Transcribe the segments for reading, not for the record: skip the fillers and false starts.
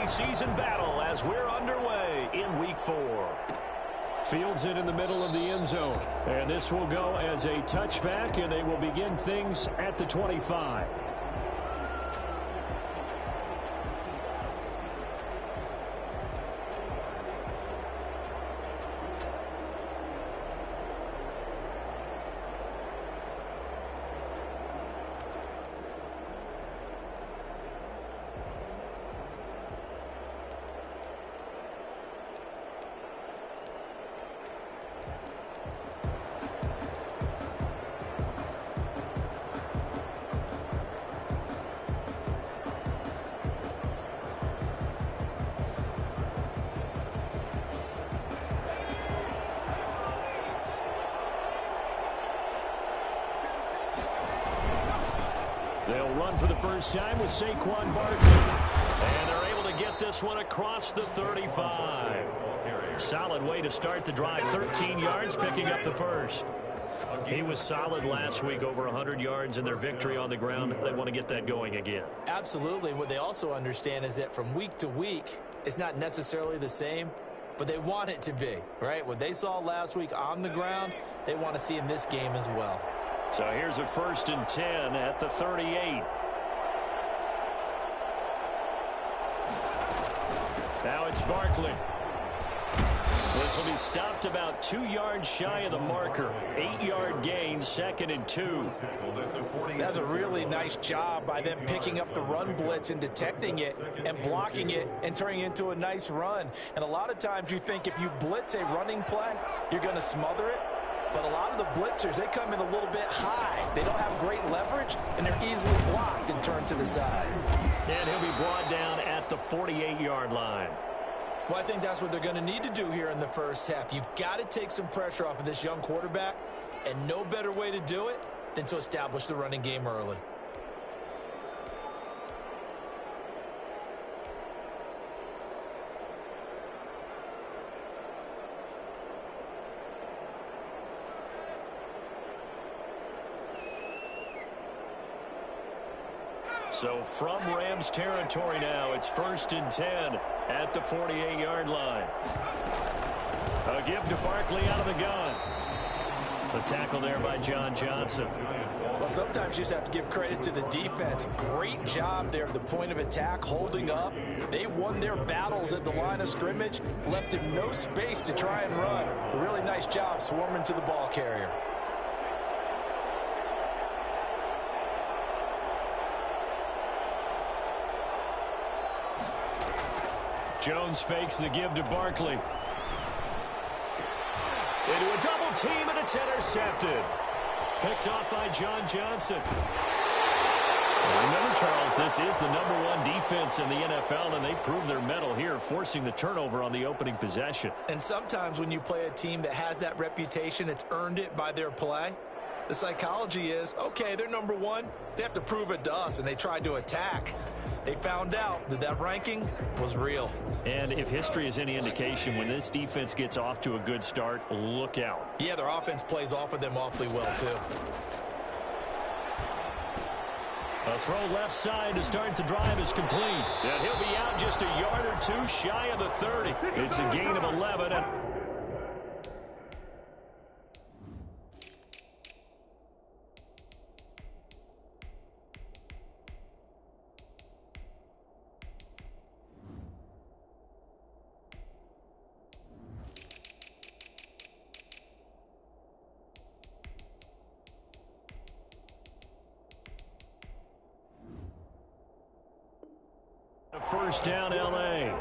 preseason battle as we're underway in Week 4. Fields it in the middle of the end zone. And this will go as a touchback, and they will begin things at the 25. They'll run for the first time with Saquon Barkley. And they're able to get this one across the 35. Solid way to start the drive. 13 yards, picking up the first. He was solid last week, over 100 yards in their victory on the ground. They want to get that going again. Absolutely. What they also understand is that from week to week, it's not necessarily the same, but they want it to be, right? What they saw last week on the ground, they want to see in this game as well. So here's a 1st and 10 at the 38. Now it's Barkley. This will be stopped about 2 yards shy of the marker. 8-yard gain, 2nd and 2. That's a really nice job by them picking up the run blitz and detecting it and blocking it and turning it into a nice run. And a lot of times you think if you blitz a running play, you're going to smother it. But a lot of the blitzers, they come in a little bit high. They don't have great leverage, and they're easily blocked and turned to the side. And he'll be brought down at the 48-yard line. Well, I think that's what they're going to need to do here in the first half. You've got to take some pressure off of this young quarterback, and no better way to do it than to establish the running game early. So from Rams territory now, it's 1st and 10 at the 48-yard line. A give to Barkley out of the gun. The tackle there by John Johnson. Well, sometimes you just have to give credit to the defense. Great job there at the point of attack, holding up. They won their battles at the line of scrimmage, left him no space to try and run. A really nice job swarming to the ball carrier. Jones fakes the give to Barkley. Into a double team, and it's intercepted. Picked off by John Johnson. Remember, Charles, this is the #1 defense in the NFL, and they proved their mettle here, forcing the turnover on the opening possession. And sometimes when you play a team that has that reputation, it's earned it by their play. The psychology is, okay, they're #1. They have to prove it to us, and they tried to attack. They found out that that ranking was real. And if history is any indication, when this defense gets off to a good start, look out. Yeah, their offense plays off of them awfully well, too. A throw left side to start the drive is complete. And he'll be out just a yard or two shy of the 30. It's a gain of 11. And first down, L.A.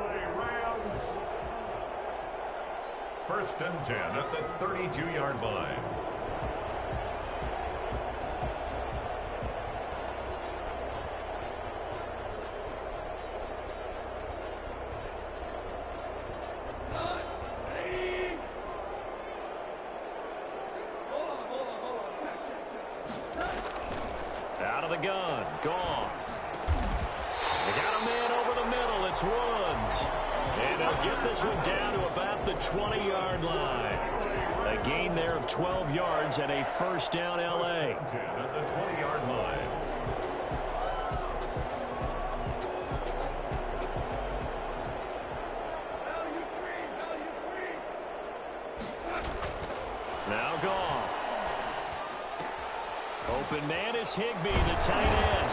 1st and 10 at the 32-yard line. Out of the gun, Goff. They got a man over the middle. It's Woods. And they'll get this one down to about the 20-yard line. A gain there of 12 yards and a first down, L.A. At the 20-yard line. Now Goff. Open man is Higbee, the tight end.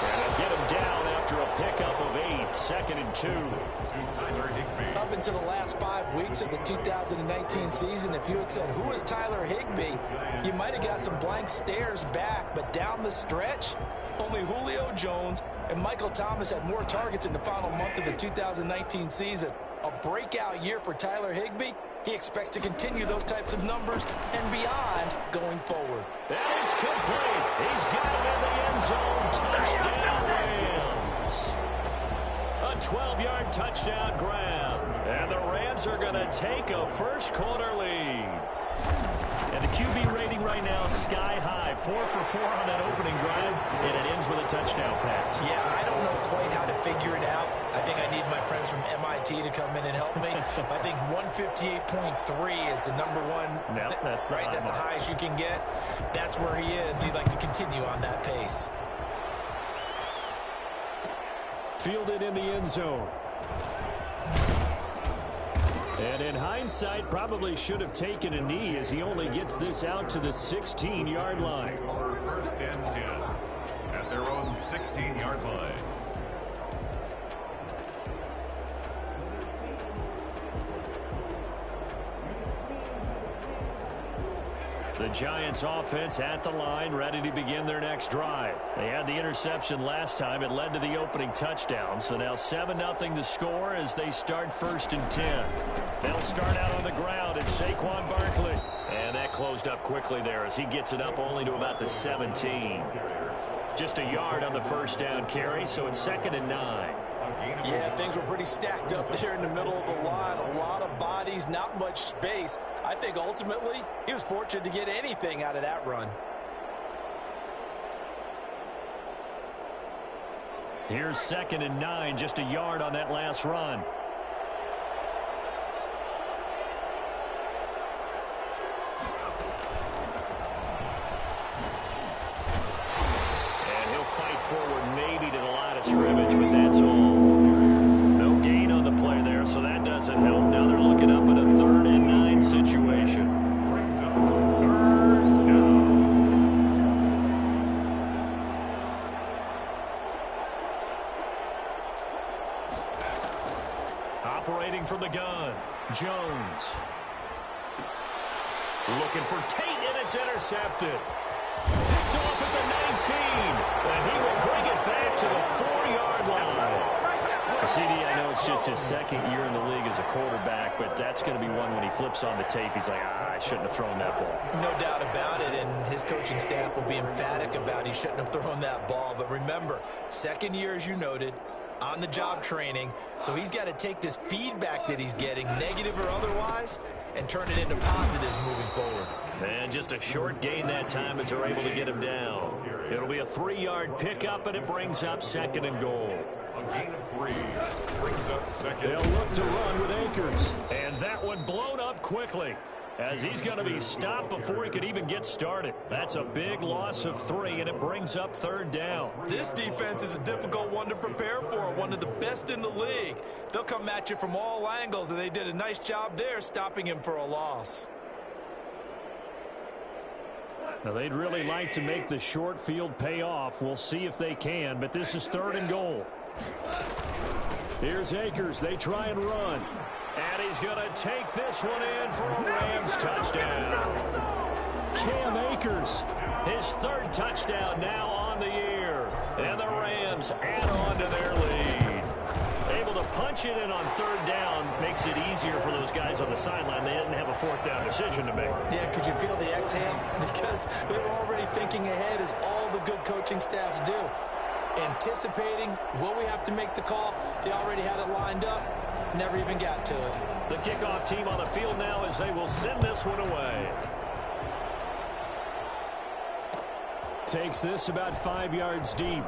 And they'll get him down after a pickup of 8. 2nd and 2. Tyler Higbee. Up until the last 5 weeks of the 2019 season, if you had said, who is Tyler Higbee, you might have got some blank stares back. But down the stretch, only Julio Jones and Michael Thomas had more targets in the final month of the 2019 season. A breakout year for Tyler Higbee. He expects to continue those types of numbers and beyond going forward. And it's complete. He's got him in the end zone. Touchdown, Rams. A 12-yard touchdown grab. And the Rams are going to take a first-quarter lead. And the QB rating right now is sky high. 4 for 4 on that opening drive, and it ends with a touchdown pass. Yeah, I don't know quite how to figure it out. I think I need my friends from MIT to come in and help me. I think 158.3 is the number one. Nope, that's right. That's the highest you can get. That's where he is. He'd like to continue on that pace. Fielded in the end zone. And in hindsight, probably should have taken a knee as he only gets this out to the 16-yard line. First and 10 at their own 16-yard line. The Giants offense at the line, ready to begin their next drive. They had the interception last time. It led to the opening touchdown. So now 7-0 the score as they start 1st and 10. They'll start out on the ground. It's Saquon Barkley. And that closed up quickly there as he gets it up only to about the 17. Just a yard on the first down carry, so it's 2nd and 9. Yeah, things were pretty stacked up there in the middle of the line. A lot of bodies, not much space. I think ultimately he was fortunate to get anything out of that run. Here's 2nd and 9, just a yard on that last run. And he'll fight forward maybe to the line of scrimmage, but that's all. No gain on the play there, so that doesn't help. Now they're looking up at a 3rd and 9 situation. Brings up 3rd down. Operating from the gun, Jones. Looking for Tate, and it's intercepted. Picked off at the 19, and he will bring it back to the 4-yard line. CD, I know it's just his 2nd year in the league as a quarterback, but that's going to be one when he flips on the tape. He's like, I shouldn't have thrown that ball. No doubt about it, and his coaching staff will be emphatic about he shouldn't have thrown that ball. But remember, 2nd year, as you noted, on-the-job training, so he's got to take this feedback that he's getting, negative or otherwise, and turn it into positives moving forward. And just a short gain that time as they're able to get him down. It'll be a 3-yard pickup, and it brings up 2nd and goal. A gain of 3 brings up 2nd. They'll look to run with Akers. And that one blown up quickly as he's going to be stopped before he could even get started. That's a big loss of 3, and it brings up 3rd down. This defense is a difficult one to prepare for, one of the best in the league. They'll come at you from all angles, and they did a nice job there stopping him for a loss. Now, they'd really like to make the short field pay off. We'll see if they can, but this is 3rd and goal. Here's Akers. They try and run. And he's going to take this one in for a Rams touchdown. Cam Akers, his 3rd touchdown now on the year. And the Rams add on to their lead. Able to punch it in on 3rd down makes it easier for those guys on the sideline. They didn't have a 4th down decision to make. Yeah, could you feel the exhale? Because they were already thinking ahead, as all the good coaching staffs do. Anticipating, will we have to make the call? They already had it lined up. Never even got to it. The kickoff team on the field now as they will send this one away. Takes this about 5 yards deep.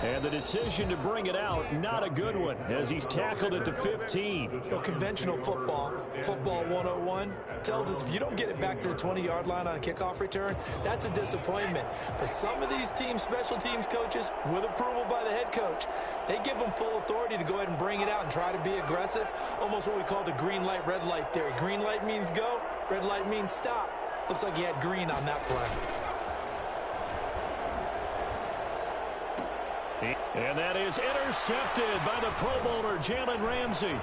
And the decision to bring it out, not a good one, as he's tackled at the 15. Conventional football 101, tells us if you don't get it back to the 20-yard line on a kickoff return, that's a disappointment. But some of these teams, special teams coaches, with approval by the head coach, They give them full authority to go ahead and bring it out and try to be aggressive. Almost what we call the green light, red light theory. Green light means go, red light means stop. Looks like he had green on that play. And that is intercepted by the Pro Bowler, Jalen Ramsey.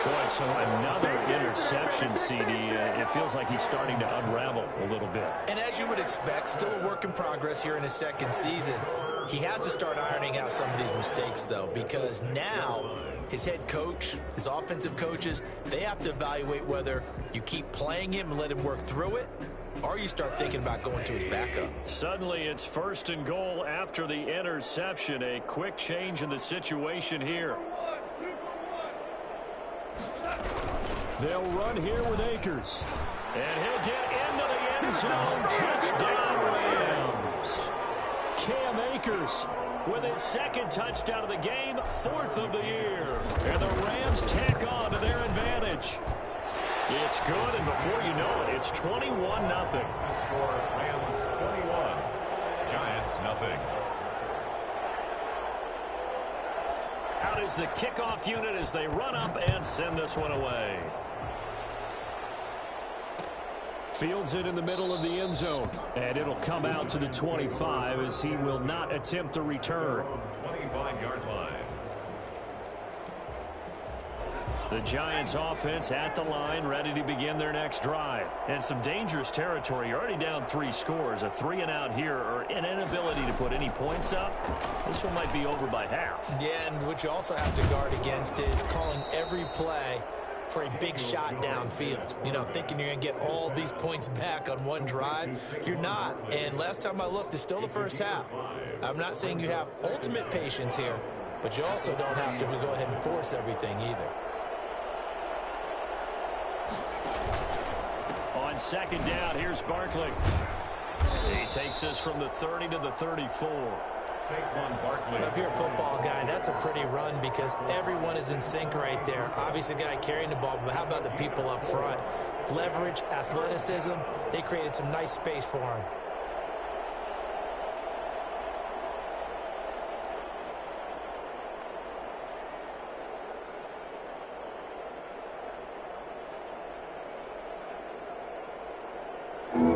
Boy, so another interception, CD. It feels like he's starting to unravel a little bit. And as you would expect, still a work in progress here in his second season. He has to start ironing out some of these mistakes, though, because now his head coach, his offensive coaches, they have to evaluate whether you keep playing him and let him work through it, or you start thinking about going to his backup. Suddenly, it's first and goal after the interception. A quick change in the situation here. They'll run here with Akers. And he'll get into the end zone. Touchdown, Rams. Cam Akers with his second touchdown of the game, fourth of the year. And the Rams tack on to their advantage. It's good, and before you know it, it's 21-0. Score, Rams 21, Giants nothing. Out is the kickoff unit as they run up and send this one away. Fields it in the middle of the end zone. And it'll come out to the 25 as he will not attempt a return. 25-yard line. The Giants offense at the line, ready to begin their next drive. And some dangerous territory. You're already down 3 scores. A 3-and-out here, or an inability to put any points up. This one might be over by half. Yeah, and what you also have to guard against is calling every play for a big shot downfield. You know, thinking you're going to get all these points back on one drive. You're not. And last time I looked, it's still the first half. I'm not saying you have ultimate patience here, but you also don't have to go ahead and force everything either. On second down, here's Barkley. He takes us from the 30 to the 34. Saquon Barkley. If you're a football guy, that's a pretty run because everyone is in sync right there. Obviously, the guy carrying the ball, but how about the people up front? Leverage, athleticism, they created some nice space for him.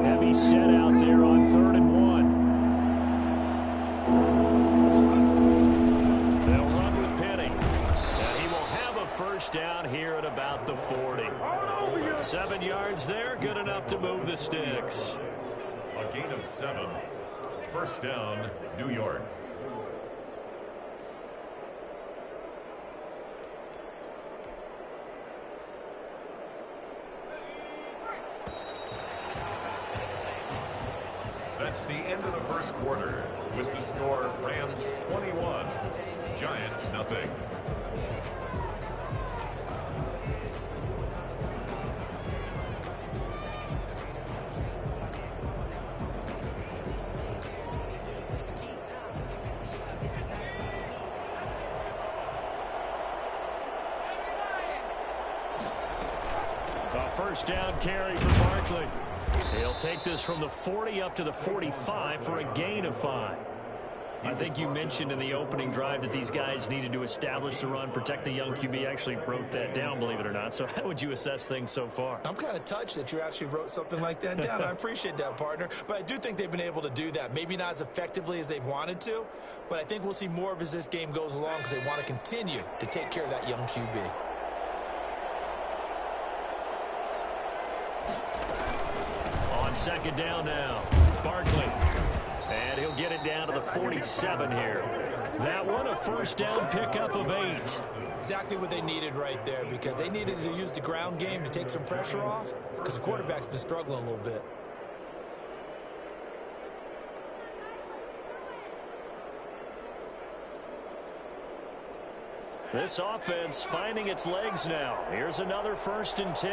Heavy set out there on 3rd and 1. They'll run with Penny. And he will have a first down here at about the 40. 7 yards there, good enough to move the sticks. A gain of 7. First down, New York. That's the end of the first quarter. With the score, Rams 21, Giants nothing. A first down carry for Barkley. He'll take this from the 40 up to the 45 for a gain of 5. I think you mentioned in the opening drive that these guys needed to establish the run, protect the young QB. I actually wrote that down, believe it or not. So how would you assess things so far? I'm kind of touched that you actually wrote something like that down. I appreciate that, partner. But I do think they've been able to do that. Maybe not as effectively as they've wanted to, but I think we'll see more of as this game goes along because they want to continue to take care of that young QB. On second down now, Barkley. And he'll get it down to the 47 here. That one, a first down pickup of 8. Exactly what they needed right there because they needed to use the ground game to take some pressure off because the quarterback's been struggling a little bit. This offense finding its legs now. Here's another 1st and 10.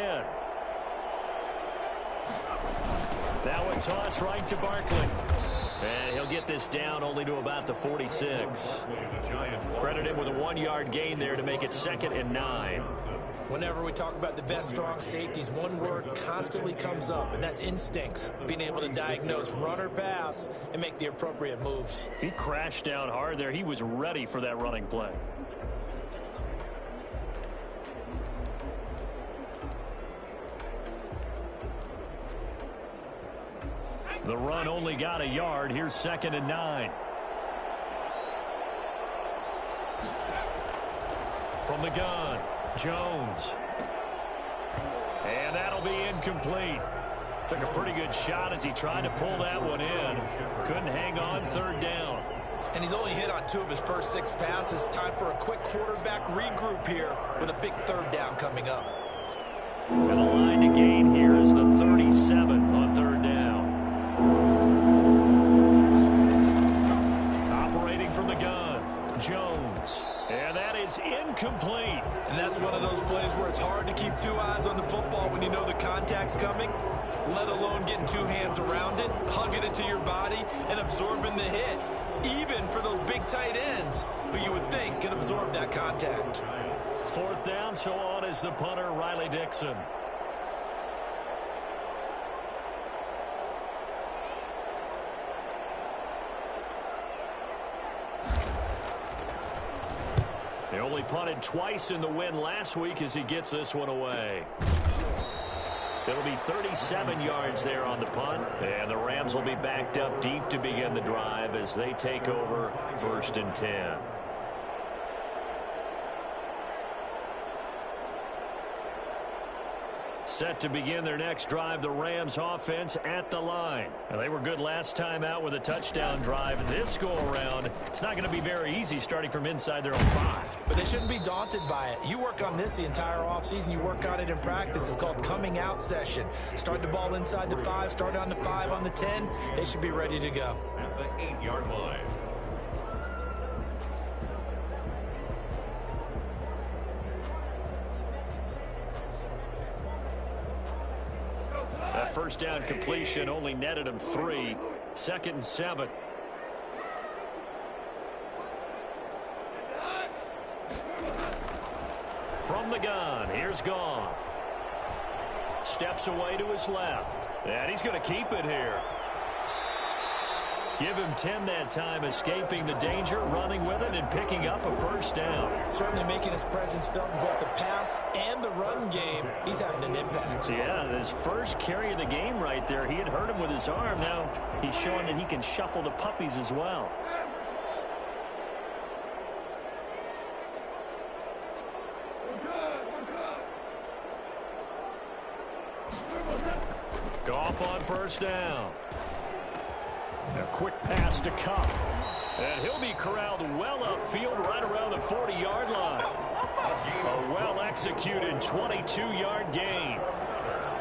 That one tossed right to Barkley. And he'll get this down only to about the 46. Credit him with a 1-yard gain there to make it 2nd and 9. Whenever we talk about the best strong safeties, one word constantly comes up, and that's instincts. Being able to diagnose run or pass and make the appropriate moves. He crashed down hard there. He was ready for that running play. The run only got a yard. Here's 2nd and 9. From the gun, Jones. And that'll be incomplete. Took a pretty good shot as he tried to pull that one in. Couldn't hang on, 3rd down. And he's only hit on 2 of his first 6 passes. Time for a quick quarterback regroup here with a big 3rd down coming up. And the line to gain here is the 37 on 3rd down. Operating from the gun, Jones. And that is incomplete. And that's one of those plays where it's hard to keep 2 eyes on the football when you know the contact's coming, let alone getting 2 hands around it, hugging it to your body, and absorbing the hit. Even for those big tight ends who you would think can absorb that contact. 4th down, so on is the punter, Riley Dixon. They only punted twice in the win last week as he gets this one away. It'll be 37 yards there on the punt, and the Rams will be backed up deep to begin the drive as they take over 1st and 10. Set to begin their next drive, the Rams offense at the line. And they were good last time out with a touchdown drive. This go-around, it's not going to be very easy starting from inside their own 5. But they shouldn't be daunted by it. You work on this the entire offseason. You work on it in practice. It's called coming out session. Start the ball inside the 5, start on the 5, on the 10. They should be ready to go. At the 8-yard line. That 1st down completion only netted him 3. 2nd and 7. From the gun, here's Goff. Steps away to his left. And he's going to keep it here. Give him 10 that time, escaping the danger, running with it, and picking up a 1st down. Certainly making his presence felt in both the pass and the run game. He's having an impact. Yeah, his first carry of the game right there. He had hurt him with his arm. Now he's showing that he can shuffle the puppies as well. Goff on 1st down. A quick pass to Kupp. And he'll be corralled well upfield right around the 40-yard line. A well-executed 22-yard gain.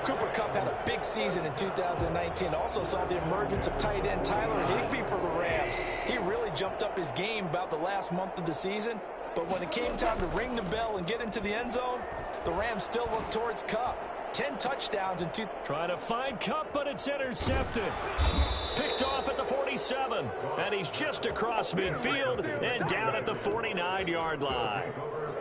Cooper Kupp had a big season in 2019. Also saw the emergence of tight end Tyler Higbee for the Rams. He really jumped up his game about the last month of the season. But when it came time to ring the bell and get into the end zone, the Rams still looked towards Kupp. 10 touchdowns in 2. Trying to find Kupp, but it's intercepted. Picked off at the 47. And he's just across midfield and down at the 49-yard line.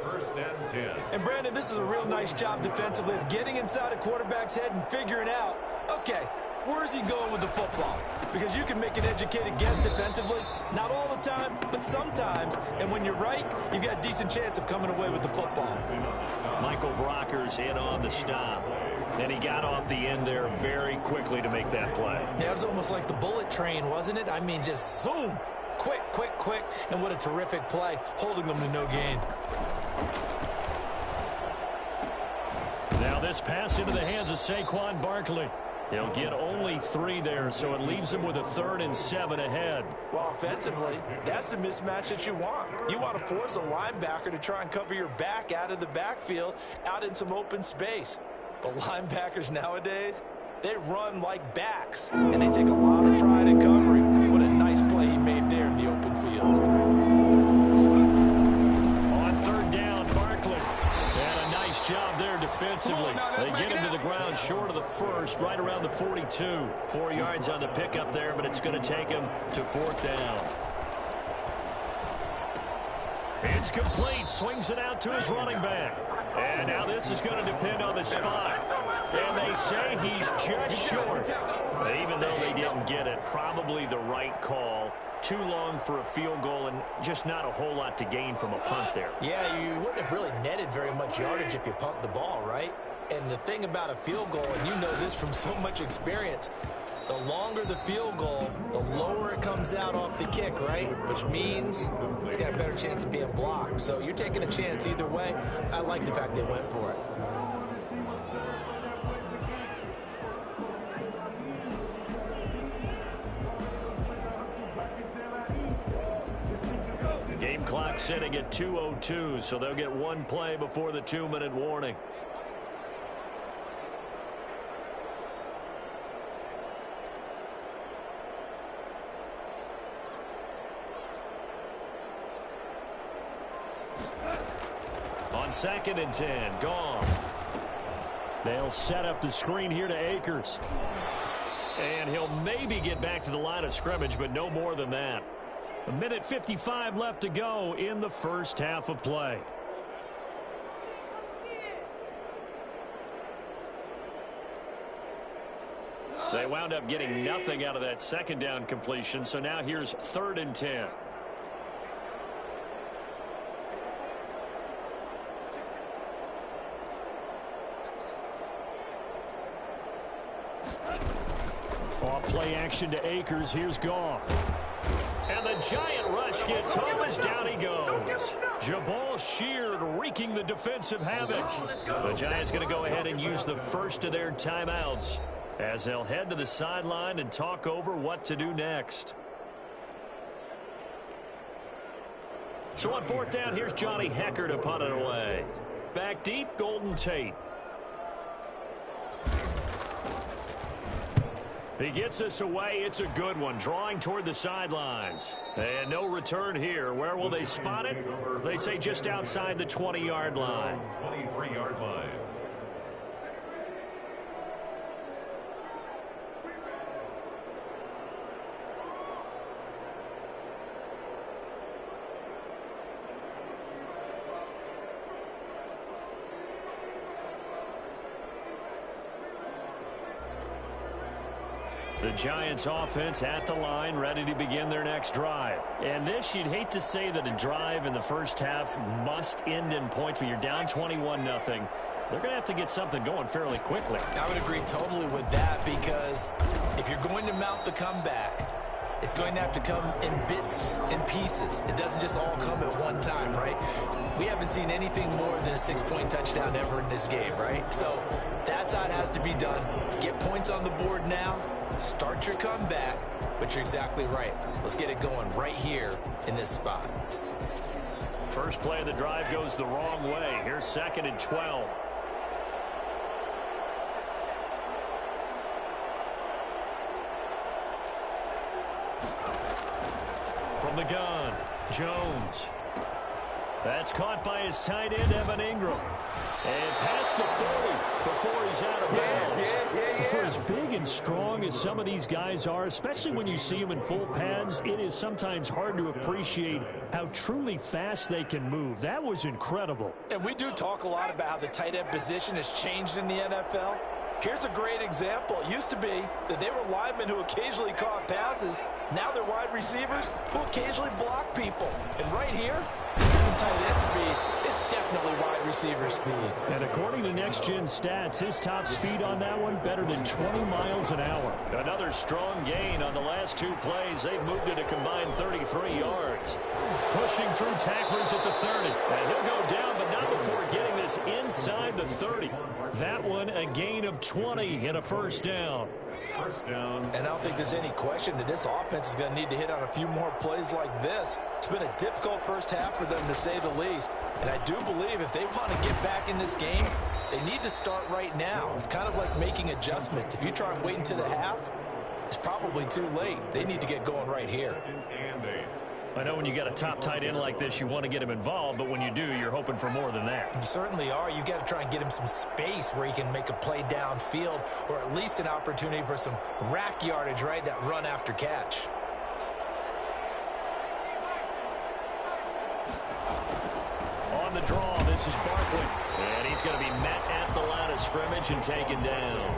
1st and 10. And Brandon, this is a real nice job defensively of getting inside a quarterback's head and figuring out, okay, where's he going with the football? Because you can make an educated guess defensively, not all the time, but sometimes. And when you're right, you've got a decent chance of coming away with the football. Michael Brocker's in on the stop. And he got off the end there very quickly to make that play. Yeah, it was almost like the bullet train, wasn't it? I mean, just zoom. Quick, quick, quick. And what a terrific play, holding them to no gain. Now this pass into the hands of Saquon Barkley. He'll get only 3 there, so it leaves him with a 3rd and 7 ahead. Well, offensively, that's the mismatch that you want. You want to force a linebacker to try and cover your back out of the backfield, out in some open space. But linebackers nowadays, they run like backs, and they take a lot of pride in covering. What a nice play he made there in the open field. On 3rd down, Barkley. And a nice job there defensively. They get him to the ground short of the first, right around the 42. 4 yards on the pickup there, but it's going to take him to 4th down. It's complete. Swings it out to his running back. And now this is going to depend on the spot. And they say he's just short. Even though they didn't get it, probably the right call. Too long for a field goal and just not a whole lot to gain from a punt there. Yeah, you wouldn't have really netted very much yardage if you pumped the ball, right? And the thing about a field goal, and you know this from so much experience, the longer the field goal, the lower it comes out off the kick, right? Which means it's got a better chance of being blocked. So you're taking a chance either way. I like the fact they went for it. Game clock sitting at 2:02, so they'll get one play before the 2-minute warning. On 2nd and 10, gone. They'll set up the screen here to Akers. And he'll maybe get back to the line of scrimmage, but no more than that. 1:55 left to go in the first half of play. They wound up getting nothing out of that 2nd down completion, so now here's 3rd and 10. Off play action to Akers. Here's Goff. And the giant rush gets home as down he goes. Jabal Sheard wreaking the defensive havoc. The Giants going to go ahead and use the first of their timeouts as they'll head to the sideline and talk over what to do next. So on 4th down, here's Johnny Hekker to punt it away. Back deep, Golden Tate. He gets us away. It's a good one. Drawing toward the sidelines. And no return here. Where will they spot it? They say just outside the 20-yard line. 23-yard line. The Giants offense at the line, ready to begin their next drive. And this, you'd hate to say that a drive in the first half must end in points, but you're down 21-0. They're going to have to get something going fairly quickly. I would agree totally with that, because if you're going to mount the comeback, it's going to have to come in bits and pieces. It doesn't just all come at one time, right? We haven't seen anything more than a 6-point touchdown ever in this game, right? So that's how it has to be done. Get points on the board now. Start your comeback, but you're exactly right. Let's get it going right here in this spot. First play of the drive goes the wrong way. Here's 2nd and 12. From the gun, Jones. That's caught by his tight end, Evan Ingram. And past the 40 before he's out of bounds. For as big and strong as some of these guys are, especially when you see them in full pads, it is sometimes hard to appreciate how truly fast they can move. That was incredible. And we do talk a lot about how the tight end position has changed in the NFL. Here's a great example. It used to be that they were linemen who occasionally caught passes. Now they're wide receivers who occasionally block people. And right here, this isn't tight end speed. It's definitely wide receiver speed. And according to Next Gen Stats, his top speed on that one better than 20 miles an hour. Another strong gain on the last 2 plays. They've moved it a combined 33 yards. Pushing through tacklers at the 30. And he'll go down, but not before getting this inside the 30. That one a gain of 20 and a first down. First down. And I don't think there's any question that this offense is going to need to hit on a few more plays like this. It's been a difficult first half for them, to say the least. And I do believe if they want to get back in this game, they need to start right now. It's kind of like making adjustments. If you try and wait until the half, it's probably too late. They need to get going right here. And 8. I know when you got a top tight end like this, you want to get him involved, but when you do, you're hoping for more than that. You certainly are. You've got to try and get him some space where he can make a play downfield, or at least an opportunity for some rack yardage, right? That run after catch. On the draw, this is Barkley. And he's going to be met at the line of scrimmage and taken down.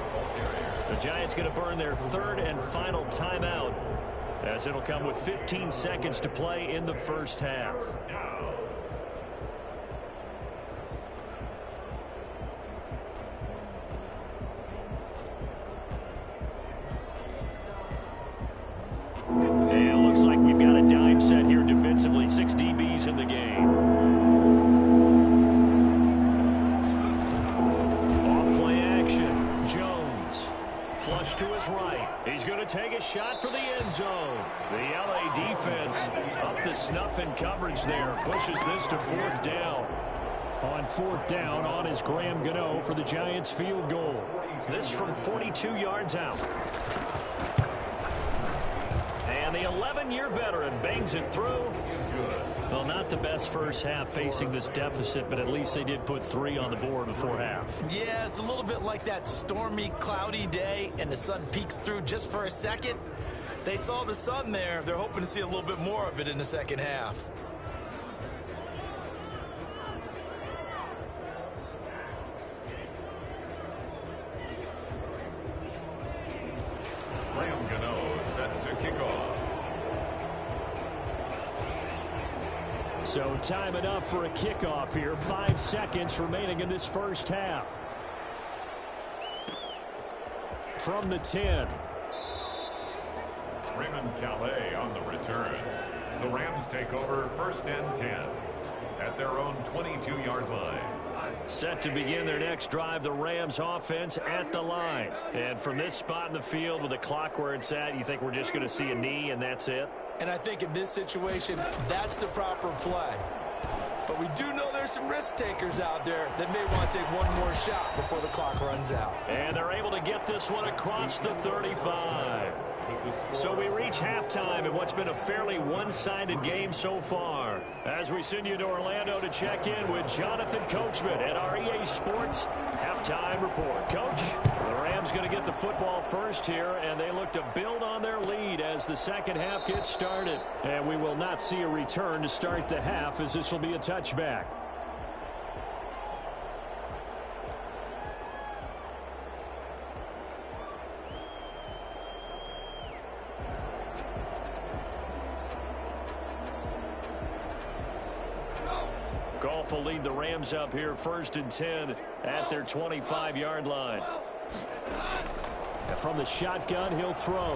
The Giants going to burn their third and final timeout, as it'll come with 15 seconds to play in the first half. And it looks like we've got a dime set here defensively. 6 DBs in the game. Off-play action. Jones. Flush to his right. He's going to take a shot for the end zone. The LA defense up to snuff in coverage there. Pushes this to 4th down. On 4th down, on is Graham Gano for the Giants field goal. This from 42 yards out. And the 11-year veteran bangs it through. Well, not the best first half facing this deficit, but at least they did put 3 on the board before half. Yeah, it's a little bit like that stormy, cloudy day, and the sun peeks through just for a second. They saw the sun there. They're hoping to see a little bit more of it in the second half. Graham Gano set to kick off. So time enough for a kickoff here. 5 seconds remaining in this first half. From the 10. Raymond Calais on the return. The Rams take over 1st and 10 at their own 22-yard line. Set to begin their next drive, the Rams offense at the line. And from this spot in the field with the clock where it's at, you think we're just going to see a knee and that's it? And I think in this situation, that's the proper play. But we do know there's some risk takers out there that may want to take one more shot before the clock runs out. And they're able to get this one across the 35. So we reach halftime in what's been a fairly one-sided game so far. As we send you to Orlando to check in with Jonathan Coachman at our EA Sports Halftime Report. Coach, the Rams going to get the football first here, and they look to build on their lead as the second half gets started. And we will not see a return to start the half, as this will be a touchback. Goff will lead the Rams up here 1st and 10 at their 25-yard line. And from the shotgun, he'll throw.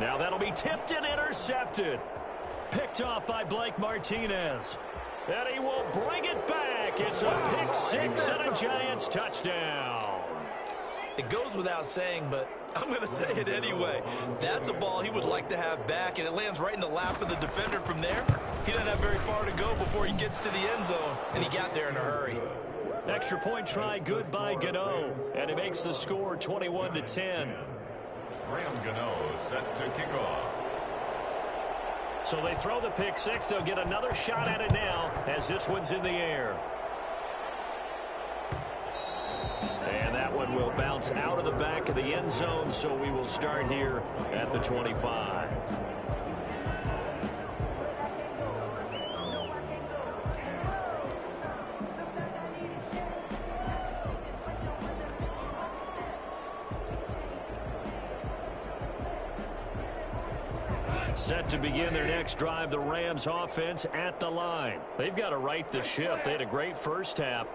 Now that'll be tipped and intercepted. Picked off by Blake Martinez. And he will bring it back. It's a pick 6 and a Giants touchdown. It goes without saying, but I'm going to say it anyway. That's a ball he would like to have back, and it lands right in the lap of the defender from there. He doesn't have very far to go before he gets to the end zone, and he got there in a hurry. Extra point try good by Gano, and it makes the score 21-10. Graham Gano set to kick off. So they throw the pick 6. They'll get another shot at it now as this one's in the air. And that one will bounce out of the back of the end zone, so we will start here at the 25. Set to begin their next drive, the Rams offense at the line. They've got to right the ship. They had a great first half,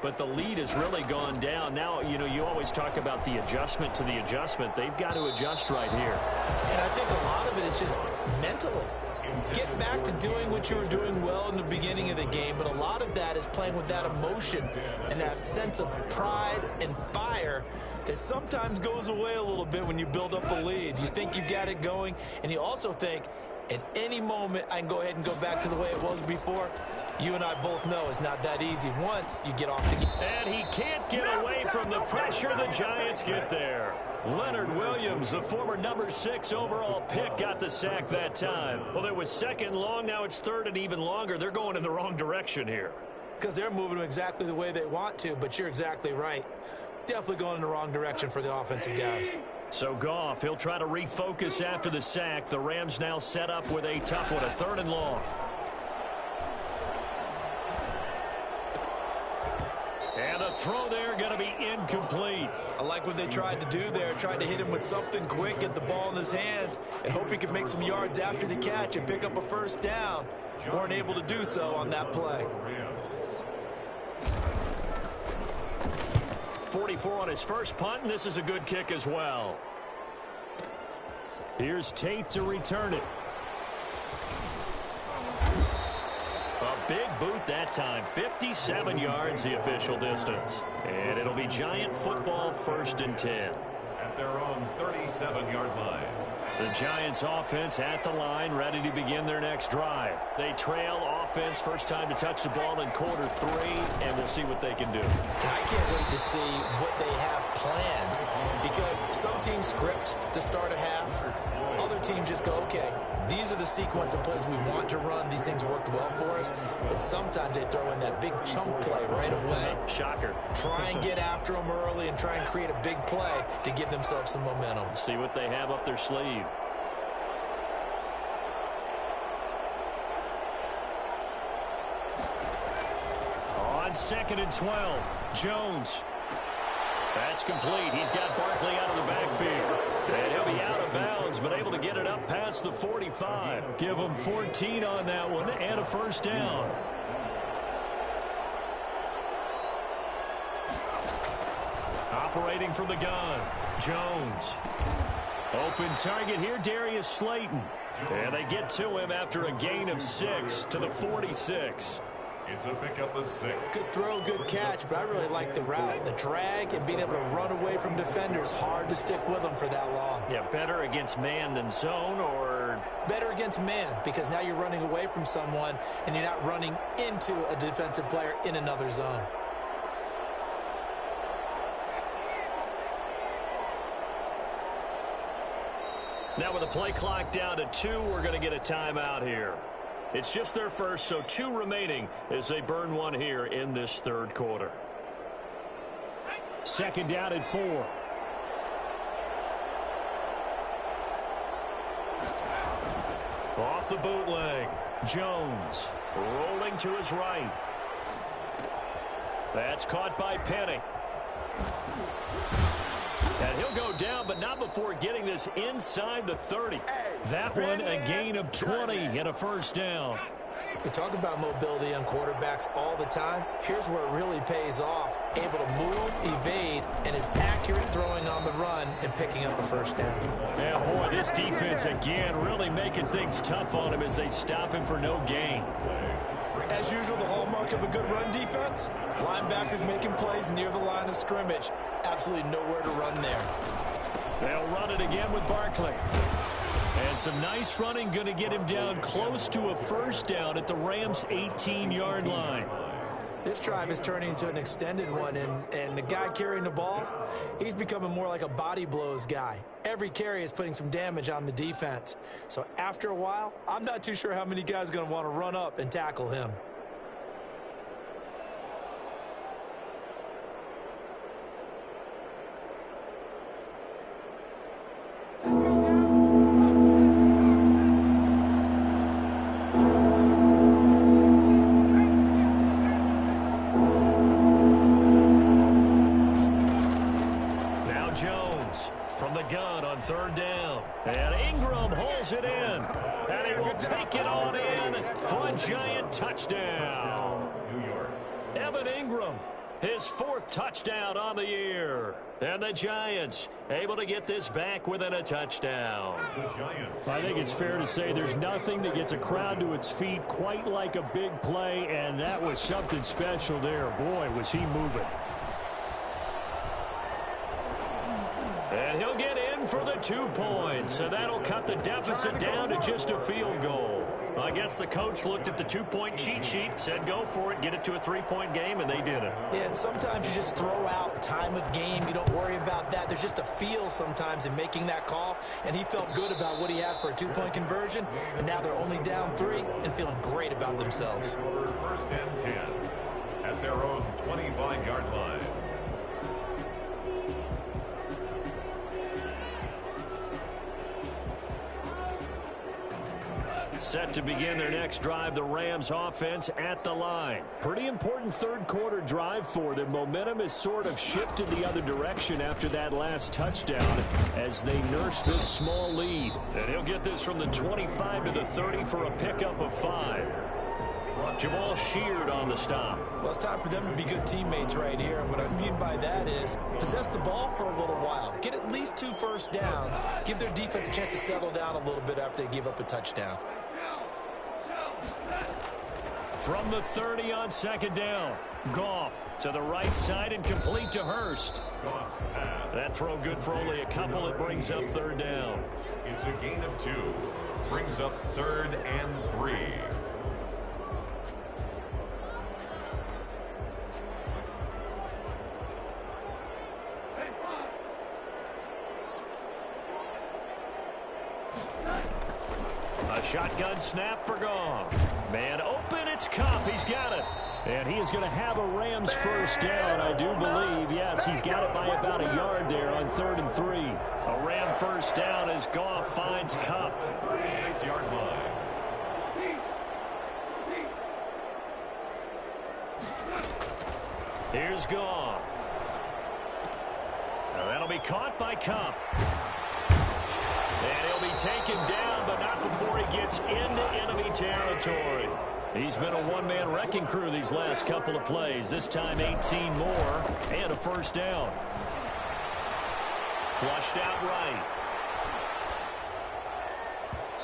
but the lead has really gone down. Now, you know, you always talk about the adjustment to the adjustment. They've got to adjust right here. And I think a lot of it is just mentally. Get back to doing what you were doing well in the beginning of the game, but a lot of that is playing with that emotion and that sense of pride and fire that sometimes goes away a little bit when you build up a lead. You think you got it going, and you also think at any moment I can go ahead and go back to the way it was before. You and I both know it's not that easy once you get off the game. And he can't get away from the pressure. The Giants get there. Leonard Williams, the former number 6 overall pick, got the sack that time. Well, it was second and long. Now it's third and even longer. They're going in the wrong direction here. Because they're moving them exactly the way they want to, but you're exactly right. Definitely going in the wrong direction for the offensive guys. So Goff, he'll try to refocus after the sack. The Rams now set up with a tough one, a third and long. And the throw there going to be incomplete. I like what they tried to do there. Tried to hit him with something quick, get the ball in his hands, and hope he could make some yards after the catch and pick up a first down. Weren't able to do so on that play. 44 on his first punt, and this is a good kick as well. Here's Tate to return it. A big boot that time. 57 yards the official distance. And it'll be Giant football, 1st and 10. At their own 37-yard line. The Giants offense at the line, ready to begin their next drive. They trail offense, first time to touch the ball in quarter 3, and we'll see what they can do. And I can't wait to see what they have planned, because some teams script to start a half. Other teams just go, okay, these are the sequence of plays we want to run. These things worked well for us. And sometimes they throw in that big chunk play right away. Shocker. Try and get after them early and try and create a big play to give themselves some momentum. See what they have up their sleeve. On 2nd and 12, Jones. That's complete. He's got Barkley out of the backfield. And he'll be out of bounds, but able to get it up past the 45. Give him 14 on that one and a first down. Operating from the gun, Jones. Open target here, Darius Slayton. And they get to him after a gain of 6 to the 46. It's a pickup of 6. Good throw, good catch, but I really like the route. The drag and being able to run away from defenders, hard to stick with them for that long. Yeah, better against man than zone, or? Better against man, because now you're running away from someone and you're not running into a defensive player in another zone. Now with the play clock down to 2, we're going to get a timeout here. It's just their first, so 2 remaining as they burn one here in this third quarter. 2nd down and 4. Off the bootleg, Jones rolling to his right. That's caught by Penny. And he'll go down, but not before getting this inside the 30. That one, a gain of 20 and a first down. We talk about mobility on quarterbacks all the time. Here's where it really pays off. Able to move, evade, and is accurate throwing on the run and picking up a first down. Yeah, boy, this defense again really making things tough on him as they stop him for no gain. As usual, the hallmark of a good run defense, linebackers making plays near the line of scrimmage. Absolutely nowhere to run there. They'll run it again with Barkley. And some nice running, going to get him down close to a first down at the Rams' 18-yard line. This drive is turning into an extended one, and the guy carrying the ball, he's becoming more like a body blows guy. Every carry is putting some damage on the defense. So after a while, I'm not too sure how many guys are going to want to run up and tackle him. Third down. And Ingram holds it in. And he will take it on in for a Giant touchdown. New York. Evan Ingram, his 4th touchdown on the year. And the Giants able to get this back within a touchdown. The Giants. I think it's fair to say there's nothing that gets a crowd to its feet quite like a big play, and that was something special there. Boy, was he moving. And he'll get in for the 2 points, so that'll cut the deficit down to just a field goal. I guess the coach looked at the two-point cheat sheet, said go for it, get it to a three-point game, and they did it. Yeah, and sometimes you just throw out time of game. You don't worry about that. There's just a feel sometimes in making that call, and he felt good about what he had for a two-point conversion, and now they're only down 3 and feeling great about themselves. First and 10 at their own 25-yard line. Set to begin their next drive, the Rams offense at the line. Pretty important third quarter drive for them. Momentum has sort of shifted the other direction after that last touchdown as they nurse this small lead. And he'll get this from the 25 to the 30 for a pickup of 5. Jamal Sheard on the stop. Well, it's time for them to be good teammates right here. And what I mean by that is possess the ball for a little while. Get at least 2 first downs. Give their defense a chance to settle down a little bit after they give up a touchdown. From the 30 on second down. Goff to the right side and complete to Hurst. That throw good for only a couple. It brings up third down. It's a gain of 2. Brings up 3rd and 3. A shotgun snap for Goff. Man open, it's Kupp. He's got it. And he is going to have a Rams first down, I do believe. Yes, he's got it by about a yard there on 3rd and 3. A Ram first down as Goff finds Kupp. 36-yard line. Here's Goff. Now that'll be caught by Kupp. And he'll be taken down, but not before he gets into enemy territory. He's been a one-man wrecking crew these last couple of plays. This time 18 more and a first down. Flushed out right.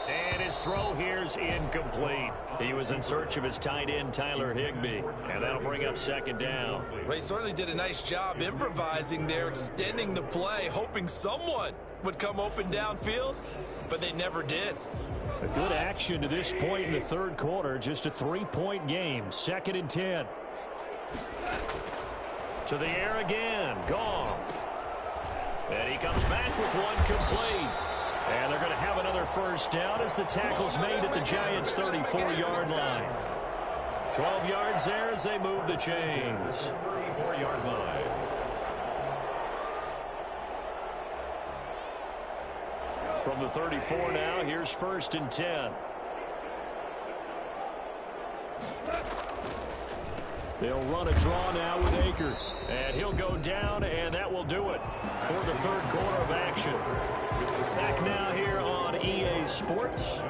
And his throw here's incomplete. He was in search of his tight end, Tyler Higbee. And that'll bring up second down. Well, he certainly did a nice job improvising there, extending the play, hoping someone would come open downfield, but they never did. A good action to this point in the third quarter. Just a 3-point game. 2nd and 10. To the air again. Goff. And he comes back with one complete. And they're going to have another first down as the tackle's made at the Giants' 34-yard line. 12 yards there as they move the chains. 34-yard line. From the 34 now, here's 1st and 10. They'll run a draw now with Akers. And he'll go down, and that will do it for the third quarter of action. Back now here on EA Sports.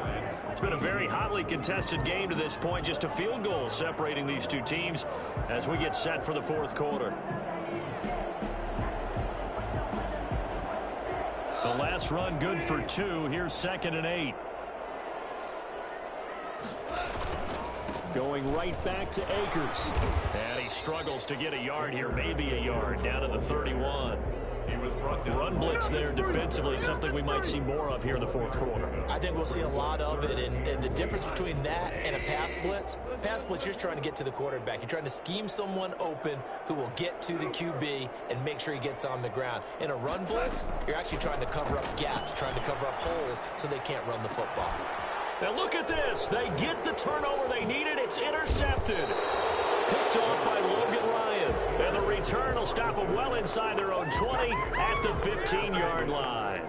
It's been a very hotly contested game to this point. Just a field goal separating these two teams as we get set for the fourth quarter. The last run good for 2. Here's 2nd and 8. Going right back to Akers. And he struggles to get a yard here, maybe a yard, down to the 31. He was brought down. Run blitz there defensively, something we might see more of here in the fourth quarter. I think we'll see a lot of it, and the difference between that and a pass blitz, you're just trying to get to the quarterback. You're trying to scheme someone open who will get to the QB and make sure he gets on the ground. In a run blitz, you're actually trying to cover up gaps, trying to cover up holes so they can't run the football. Now look at this. They get the turnover they needed. It's intercepted. Picked off by Logan Ryan. And the return will stop them well inside their own 20 at the 15-yard line.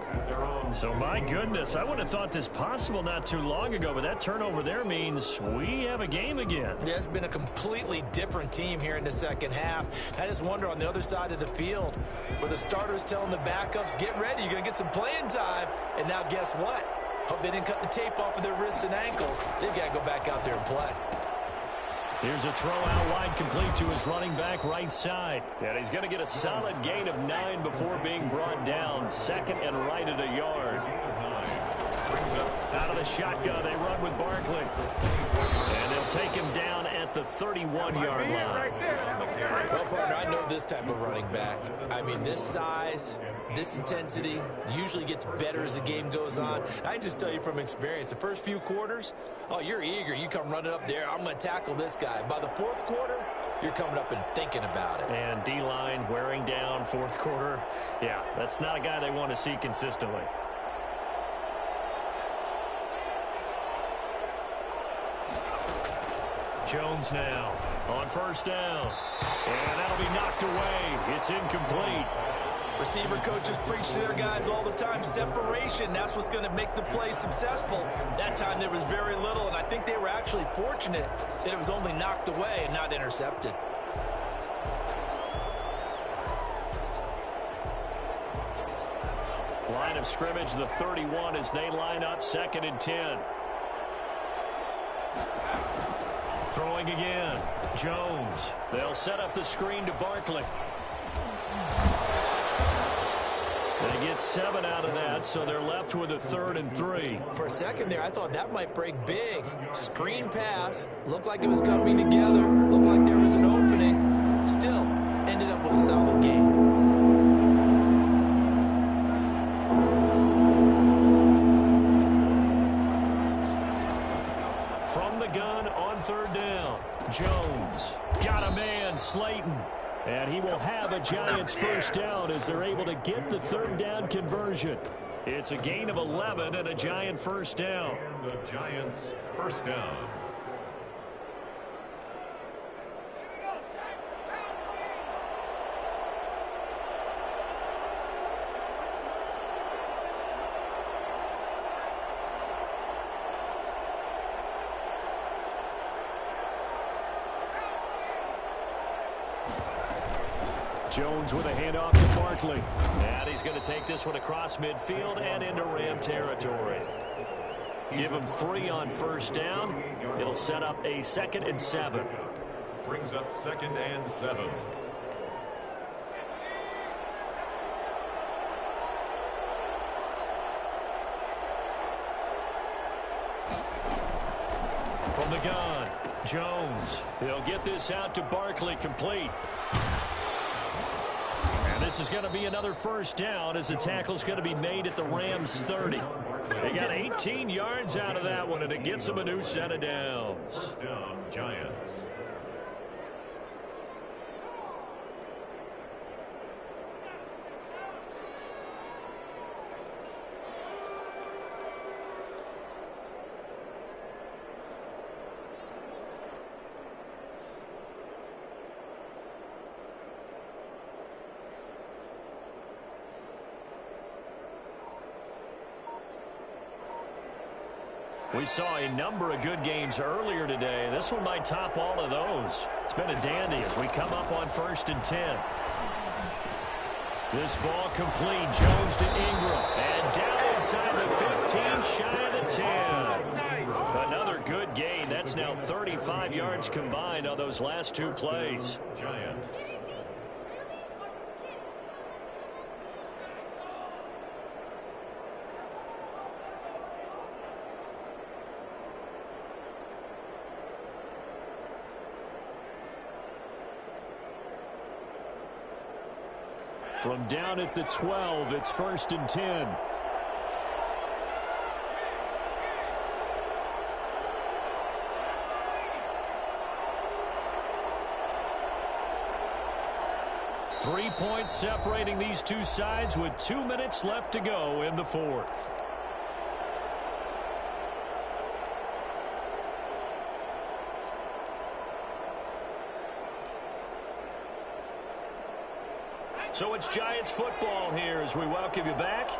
So, my goodness, I would have thought this possible not too long ago, but that turnover there means we have a game again. Yeah, it's been a completely different team here in the second half. I just wonder on the other side of the field, where the starters telling the backups, get ready, you're going to get some playing time. And now guess what? Hope they didn't cut the tape off of their wrists and ankles. They've got to go back out there and play. Here's a throw out wide complete to his running back right side. And he's going to get a solid gain of 9 before being brought down. 2nd and right at a yard. Out of the shotgun, they run with Barkley. And they'll take him down at the 31-yard line. Well, partner, I know this type of running back. I mean, this size, this intensity usually gets better as the game goes on. I can just tell you from experience, the first few quarters, oh, you're eager. You come running up there, I'm going to tackle this guy. By the fourth quarter, you're coming up and thinking about it. And D-line wearing down fourth quarter. Yeah, that's not a guy they want to see consistently. Jones now on first down. And that'll be knocked away. It's incomplete. Receiver coaches preach to their guys all the time. Separation, that's what's going to make the play successful. That time there was very little, and I think they were actually fortunate that it was only knocked away and not intercepted. Line of scrimmage, the 31 as they line up, 2nd and 10. Throwing again. Jones. They'll set up the screen to Barkley. They get 7 out of that, so they're left with a 3rd and 3. For a second there, I thought that might break big. Screen pass. Looked like it was coming together. Looked like there was an opening. Still, ended up with a solid game. From the gun on 3rd down. Jones. Got a man, Slayton. And he will have a Giants first down as they're able to get the 3rd down conversion. It's a gain of 11 and a Giant first down. And the Giants first down. Jones with a handoff to Barkley. And he's going to take this one across midfield and into Ram territory. Give him 3 on first down. It'll set up a 2nd and 7. Brings up 2nd and 7. From the gun, Jones. He'll get this out to Barkley, complete. And this is going to be another first down as the tackle's going to be made at the Rams 30. They got 18 yards out of that one, and it gets them a new set of downs. First down, Giants. We saw a number of good games earlier today. This one might top all of those. It's been a dandy as we come up on 1st and 10. This ball complete. Jones to Ingram. And down inside the 15, shy of the 10. Another good gain. That's now 35 yards combined on those last 2 plays. Giants. From down at the 12, it's 1st and 10. Three points separating these two sides with 2 minutes left to go in the 4th. So it's Giants football here as we welcome you back.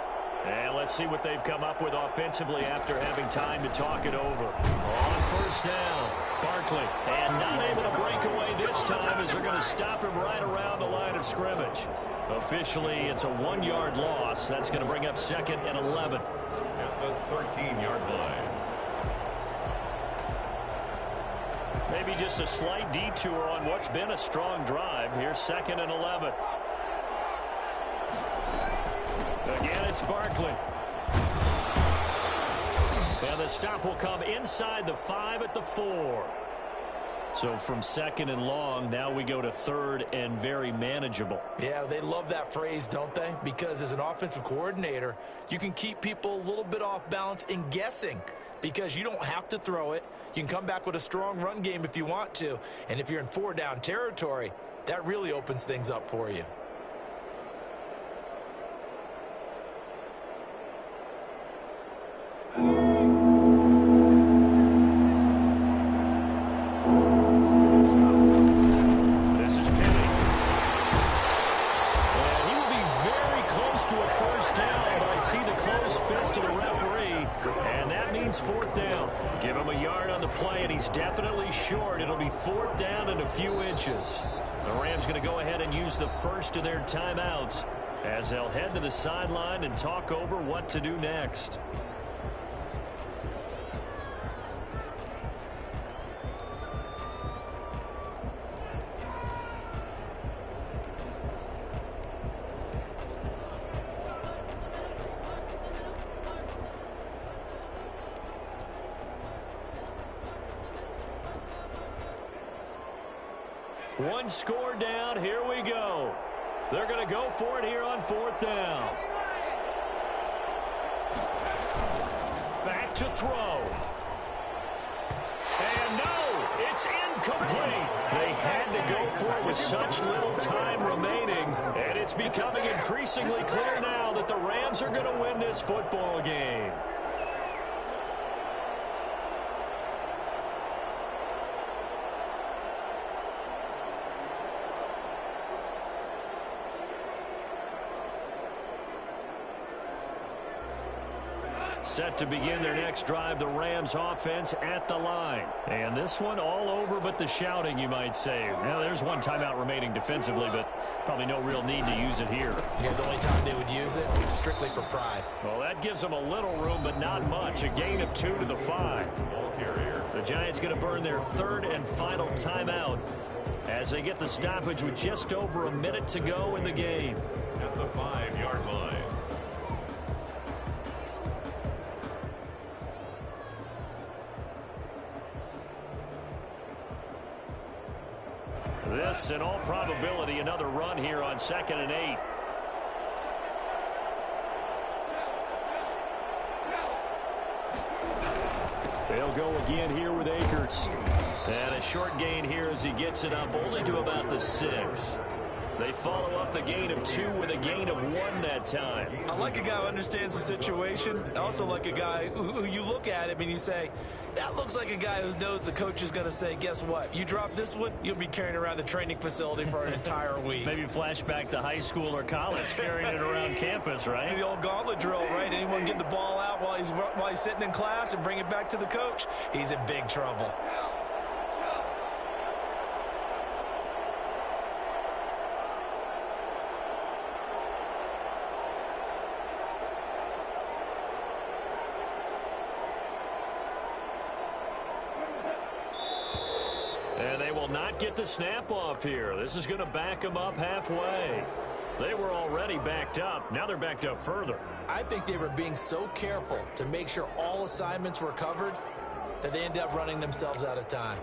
And let's see what they've come up with offensively after having time to talk it over. On first down, Barkley. And not able to break away this time as they're going to stop him right around the line of scrimmage. Officially, it's a 1-yard loss. That's going to bring up 2nd and 11. At the 13-yard line. Maybe just a slight detour on what's been a strong drive. Here's 2nd and 11. Again, it's Barkley. And the stop will come inside the 5 at the 4. So from 2nd and long, now we go to 3rd and very manageable. Yeah, they love that phrase, don't they? Because as an offensive coordinator, you can keep people a little bit off balance and guessing because you don't have to throw it. You can come back with a strong run game if you want to. And if you're in 4-down territory, that really opens things up for you. Definitely short. It'll be 4th down and a few inches. The Rams going to go ahead and use the first of their timeouts as they'll head to the sideline and talk over what to do next. One score down. Here we go. They're going to go for it here on 4th down. Back to throw. And no, it's incomplete. They had to go for it with such little time remaining. And it's becoming increasingly clear now that the Rams are going to win this football game. Set to begin their next drive, the Rams offense at the line. And this one all over but the shouting, you might say. Well, there's one timeout remaining defensively, but probably no real need to use it here. Yeah, the only time they would use it is strictly for pride. Well, that gives them a little room, but not much. A gain of 2 to the 5. Ball carrier. The Giants going to burn their 3rd and final timeout as they get the stoppage with just over a minute to go in the game. At the 5-yard line. This, in all probability, another run here on 2nd and 8. They'll go again here with Akers. And a short gain here as he gets it up only to about the 6. They follow up the gain of 2 with a gain of 1 that time. I like a guy who understands the situation. I also like a guy who you look at him and you say, that looks like a guy who knows the coach is going to say, guess what? You drop this one, you'll be carrying around the training facility for an entire week. Maybe flashback to high school or college, carrying it around campus, right? The old gauntlet drill, right? Anyone get the ball out while he's sitting in class and bring it back to the coach? He's in big trouble. And they will not get the snap off here. This is going to back them up halfway. They were already backed up. Now they're backed up further. I think they were being so careful to make sure all assignments were covered that they ended up running themselves out of time.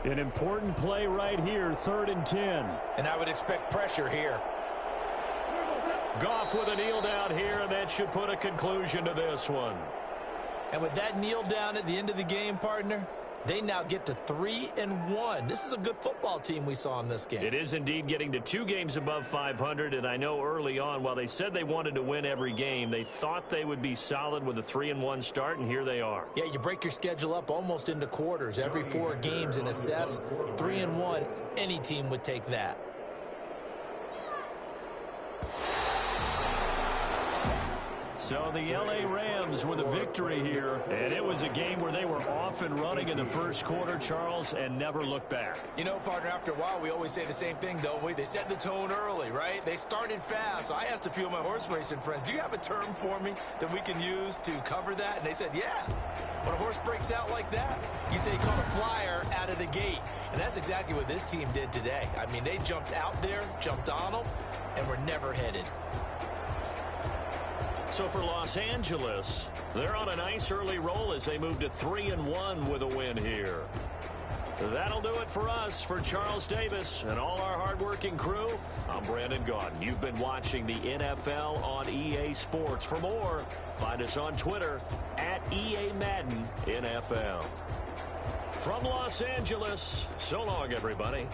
An important play right here, 3rd and 10. And I would expect pressure here. Goff with a kneel down here, and that should put a conclusion to this one. And with that kneel down at the end of the game, partner, they now get to 3-1. This is a good football team we saw in this game. It is indeed getting to 2 games above 500, and I know early on, while they said they wanted to win every game, they thought they would be solid with a 3-1 start, and here they are. Yeah, you break your schedule up almost into quarters, every 4 games, and assess 3-1. Any team would take that. So the L.A. Rams with a victory here, and it was a game where they were off and running in the first quarter, Charles, and never looked back. You know, partner, after a while, we always say the same thing, don't we? They set the tone early, right? They started fast. So I asked a few of my horse racing friends, do you have a term for me that we can use to cover that? And they said, yeah. When a horse breaks out like that, you say he caught a flyer out of the gate. And that's exactly what this team did today. I mean, they jumped out there, jumped on them, and were never headed. So for Los Angeles, they're on a nice early roll as they move to 3-1 with a win here. That'll do it for us. For Charles Davis and all our hardworking crew, I'm Brandon Gaudin. You've been watching the NFL on EA Sports. For more, find us on Twitter at EA Madden NFL. From Los Angeles, so long, everybody.